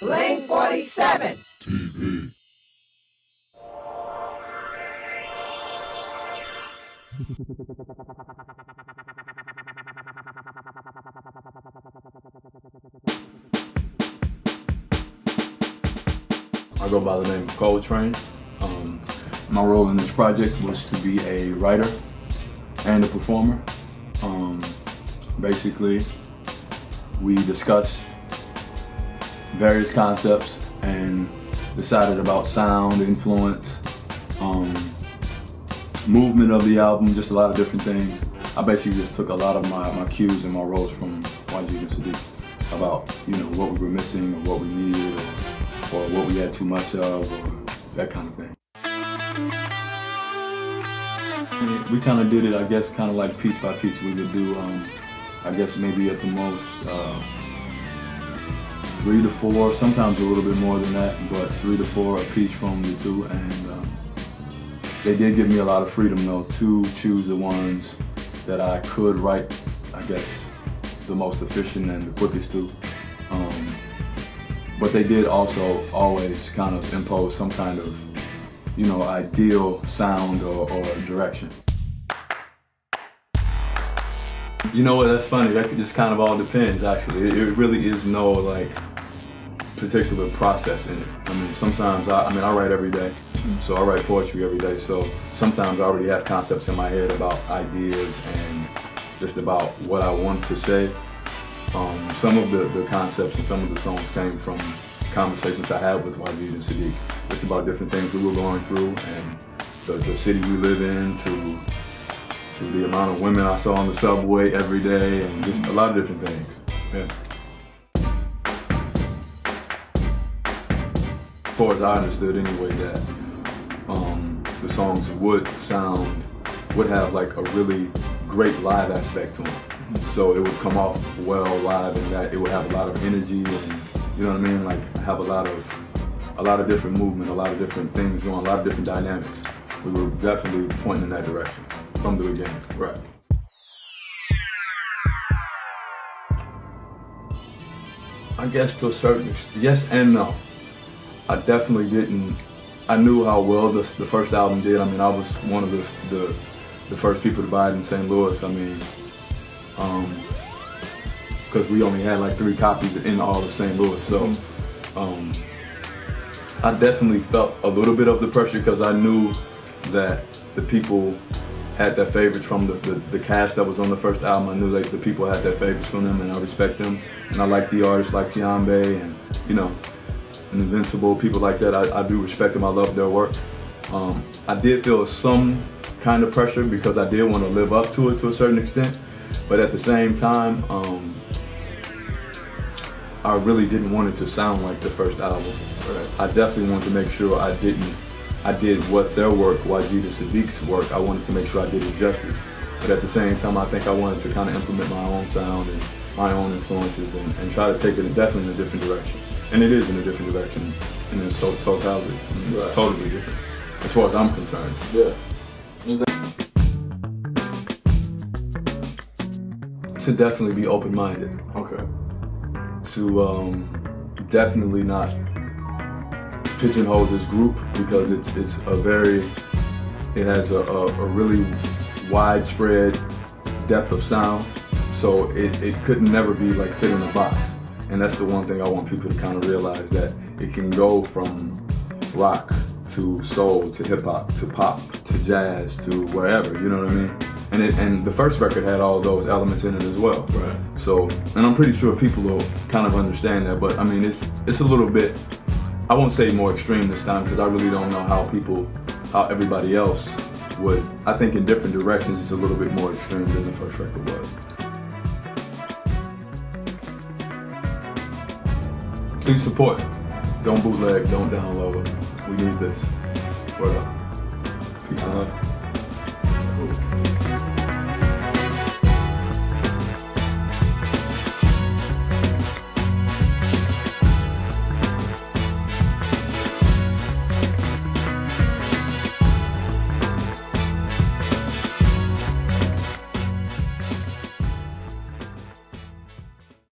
Lane 47. TV. I go by the name of Coultrain. My role in this project was to be a writer and a performer. Basically, we discussed various concepts and decided about sound, influence, movement of the album, just a lot of different things. I basically just took a lot of my cues and my roles from Waajeed Saadiq about, what we were missing or what we needed or what we had too much of or that kind of thing. We kind of did it, I guess, kind of like piece by piece. We would do, I guess maybe at the most 3 to 4, sometimes a little bit more than that, but 3 to 4 a piece from the two. And they did give me a lot of freedom though to choose the ones that I could write, I guess, the most efficient and the quickest to. But they did also always kind of impose some kind of, ideal sound or direction. You know what, that's funny, that just kind of all depends actually. It really is no particular process in it. I mean, sometimes, I write every day, so I write poetry every day, so sometimes I already have concepts in my head about ideas and just about what I want to say. Some of the concepts and some of the songs came from conversations I had with Waajeed and Saadiq, just about different things we were going through and the city we live in, to the amount of women I saw on the subway every day, and just a lot of different things. Yeah. As far as I understood anyway, that the songs would have like a really great live aspect to them. So it would come off well live, and that it would have a lot of energy, and you know what I mean, like have a lot of different movement, a lot of different things going, a lot of different dynamics. We were definitely pointing in that direction from the beginning. Right. I guess to a certain extent, yes and no. I definitely didn't. I knew how well the first album did. I mean, I was one of the first people to buy it in St. Louis. I mean, because we only had like 3 copies in all of St. Louis. So I definitely felt a little bit of the pressure because I knew that the people had their favorites from the cast that was on the first album. I knew like the people had their favorites from them, and I respect them. And I like the artists like Tiambe and and Invincible, people like that. I do respect them. I love their work. I did feel some kind of pressure because I did want to live up to it to a certain extent, but at the same time, I really didn't want it to sound like the first album. I definitely wanted to make sure I did what their work, Waajeed Saadiq's work, I wanted to make sure I did it justice. But at the same time, I think I wanted to kind of implement my own sound and my own influences and try to take it definitely in a different direction. And it is in a different direction in its totality. I mean, it's totally different as far as I'm concerned. Yeah. To definitely be open-minded. Okay. To definitely not pigeonhole this group because it has a really widespread depth of sound, so it could never be like fit in a box. And that's the one thing I want people to kind of realize, that it can go from rock to soul to hip hop to pop to jazz to wherever, you know what I mean? And the first record had all those elements in it as well. Right. So, and I'm pretty sure people will kind of understand that, but I mean, it's a little bit, I won't say more extreme this time because I really don't know how everybody else would. I think in different directions it's a little bit more extreme than the first record was. Please support. Don't bootleg, don't download. We need this. Word up. Peace and love.